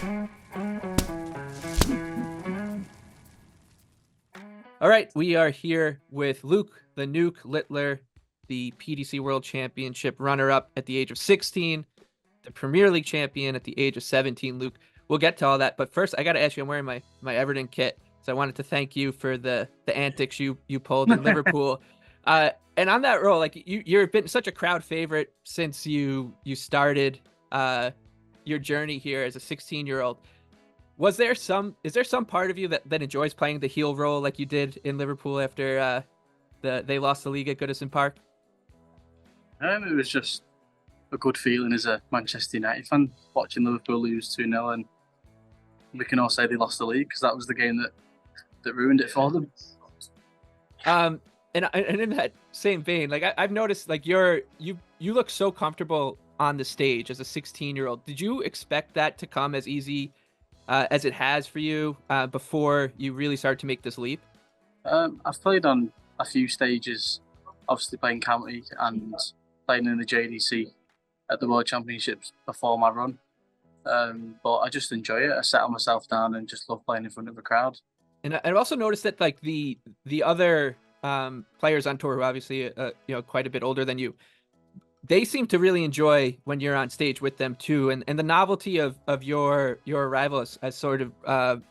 All right, we are here with Luke the Nuke Littler, the PDC World Championship runner-up at the age of 16, the Premier League champion at the age of 17. Luke, we'll get to all that, but first I got to ask you. I'm wearing my Everton kit, so I wanted to thank you for the antics you pulled in Liverpool. And on that role, like you've been such a crowd favorite since you started your journey here as a 16-year-old. Is there some part of you that enjoys playing the heel role like you did in Liverpool after they lost the league at Goodison Park? It was just a good feeling as a Manchester United fan watching Liverpool lose 2-0, and we can all say they lost the league because that was the game that ruined it for them. And in that same vein, like I've noticed, like you look so comfortable on the stage as a 16-year-old. Did you expect that to come as easy as it has for you before you really started to make this leap? I've played on a few stages, obviously playing county and playing in the JDC at the World Championships before my run. But I just enjoy it. I settle myself down and just love playing in front of a crowd. And I've also noticed that like the other players on tour, who obviously quite a bit older than you, they seem to really enjoy when you're on stage with them too, and the novelty of your arrival has sort of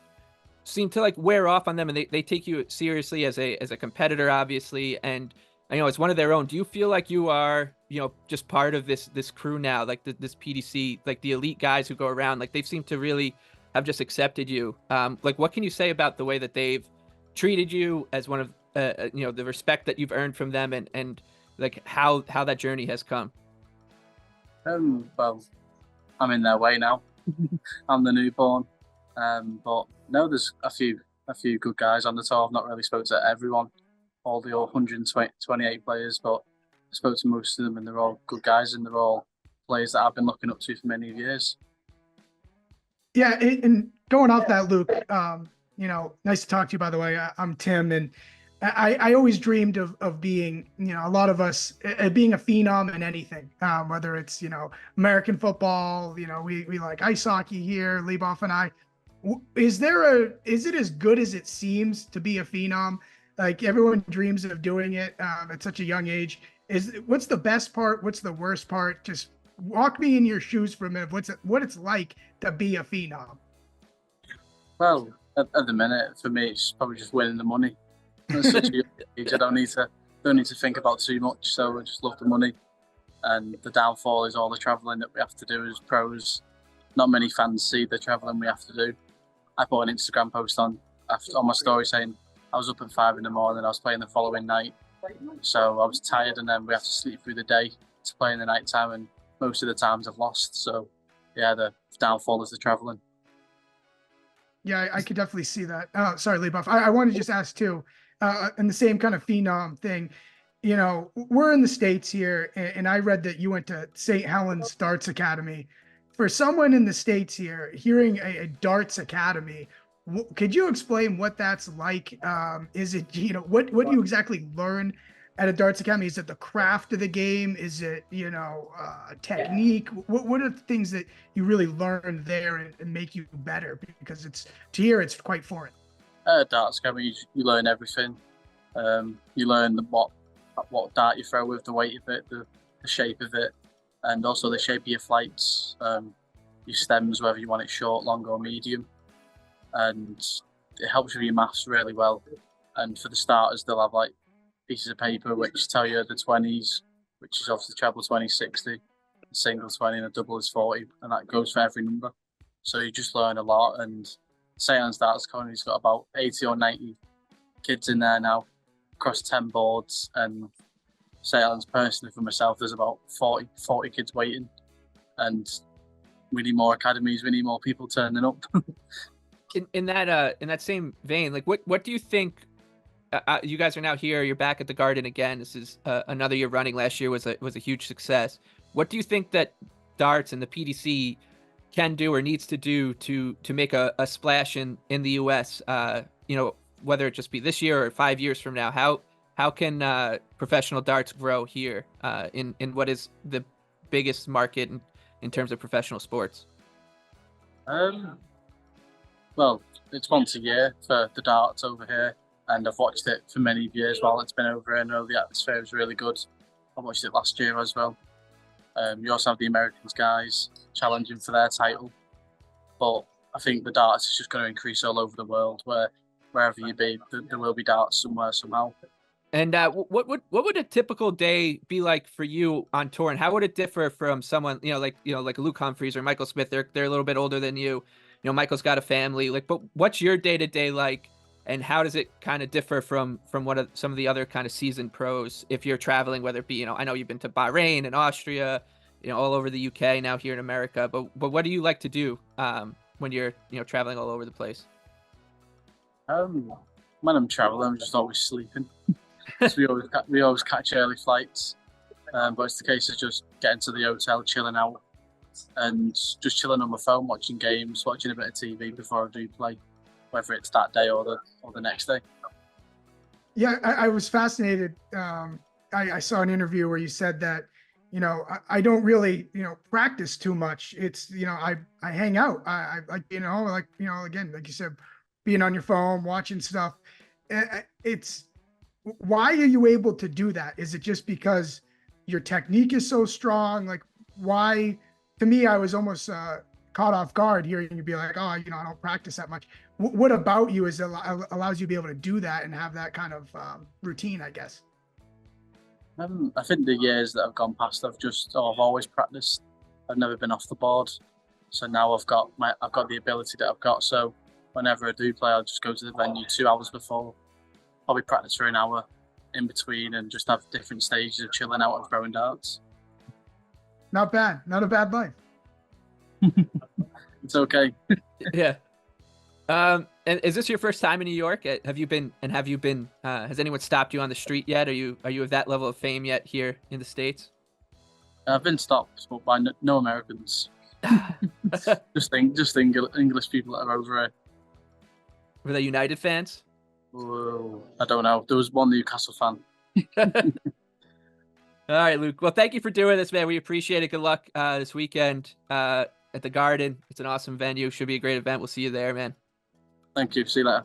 seemed to like wear off on them, and they take you seriously as a competitor, obviously, and as one of their own. Do you feel like you are just part of this crew now, like this PDC, like the elite guys who go around, like they seem to really have just accepted you? Like what can you say about the way that they've treated you as one of the respect that you've earned from them, and like how that journey has come? Well, I'm in their way now. I'm the newborn. But no, there's a few good guys on the tour. I've not really spoken to everyone, all the 128 players, but I spoke to most of them, and they're all good guys, and they're all players that I've been looking up to for many years. Yeah, and going off that, Luke, nice to talk to you, by the way. I'm Tim, and I always dreamed of being, a lot of us, being a phenom in anything, whether it's, American football, we like ice hockey here, Leboff and I. Is it as good as it seems to be a phenom? Like everyone dreams of doing it at such a young age. What's the best part? What's the worst part? Just walk me in your shoes for a minute. What it's like to be a phenom? Well, at the minute, for me, it's probably just winning the money. At such a young age, I don't need to think about too much. So I just love the money, and the downfall is all the travelling that we have to do as pros. Not many fans see the travelling we have to do. I put an Instagram post on my story saying I was up at 5 a.m. I was playing the following night, so I was tired, and then we have to sleep through the day to play in the night time, and most of the times I've lost. So yeah, the downfall is the travelling. Yeah, I could definitely see that. Oh, sorry, Leboff. I want to just ask too, in the same kind of phenom thing. We're in the States here, and I read that you went to St. Helens Darts Academy. For someone in the States here, hearing a darts academy, could you explain what that's like? Is it, what do you exactly learn at a darts academy? Is it the craft of the game? Is it, technique? What are the things that you really learn there and make you better? Because it's quite foreign. Darts academy, you learn everything. You learn what dart you throw with, the weight of it, the shape of it, and also the shape of your flights, your stems, whether you want it short, long, or medium. And it helps with your maths really well. And for the starters, they'll have like pieces of paper which tell you the 20s, which is obviously treble 20, 60, a single 20, and a double is 40, and that goes for every number. So you just learn a lot. And St. Anne's Darts Academy's got about 80 or 90 kids in there now, across 10 boards, and St. Helens, personally, for myself, there's about 40 kids waiting, and we need more academies. We need more people turning up. in that same vein, like what do you think? You guys are now here. You're back at the Garden again. This is another year running. Last year was a huge success. What do you think that darts and the PDC can do or needs to do to make a splash in the US? Whether it just be this year or 5 years from now, how can professional darts grow here in what is the biggest market in terms of professional sports? Well, it's once a year for the darts over here, and I've watched it for many years while it's been over here. I know the atmosphere is really good. I watched it last year as well. You also have the Americans guys challenging for their title, but I think the darts is just going to increase all over the world. Wherever you be, there will be darts somewhere somehow. And what would a typical day be like for you on tour, and how would it differ from someone like Luke Humphries or Michael Smith? They're a little bit older than you. Michael's got a family. Like, but what's your day to day like, and how does it kind of differ from some of the other kind of seasoned pros if you're traveling? Whether it be I know you've been to Bahrain and Austria, all over the UK, now here in America. But what do you like to do when you're traveling all over the place? When I'm traveling, I'm just always sleeping. So we always catch early flights, but it's the case of just getting to the hotel, chilling out, and just chilling on my phone, watching games, watching a bit of TV before I do play, whether it's that day or the next day. Yeah, I was fascinated. I saw an interview where you said that I don't really practice too much. It's I hang out. I like again, like you said, being on your phone, watching stuff. It's why are you able to do that? Is it just because your technique is so strong? Like, why? To me, I was almost caught off guard hearing you be like, oh, I don't practice that much. What about you allows you to be able to do that and have that kind of routine, I guess? I think the years that have gone past, I've always practiced. I've never been off the board, so now I've got the ability that I've got. So whenever I do play, I'll just go to the venue 2 hours before. Probably practice for an hour in between and just have different stages of chilling out and throwing darts. Not bad. Not a bad life. It's okay. Yeah. And is this your first time in New York? Has anyone stopped you on the street yet? Are you of that level of fame yet here in the States? I've been stopped, but by no Americans. just English people that are over here. Were they United fans? Whoa, I don't know. There was one Newcastle fan. All right, Luke. Well, thank you for doing this, man. We appreciate it. Good luck this weekend at the Garden. It's an awesome venue. Should be a great event. We'll see you there, man. Thank you. See you later.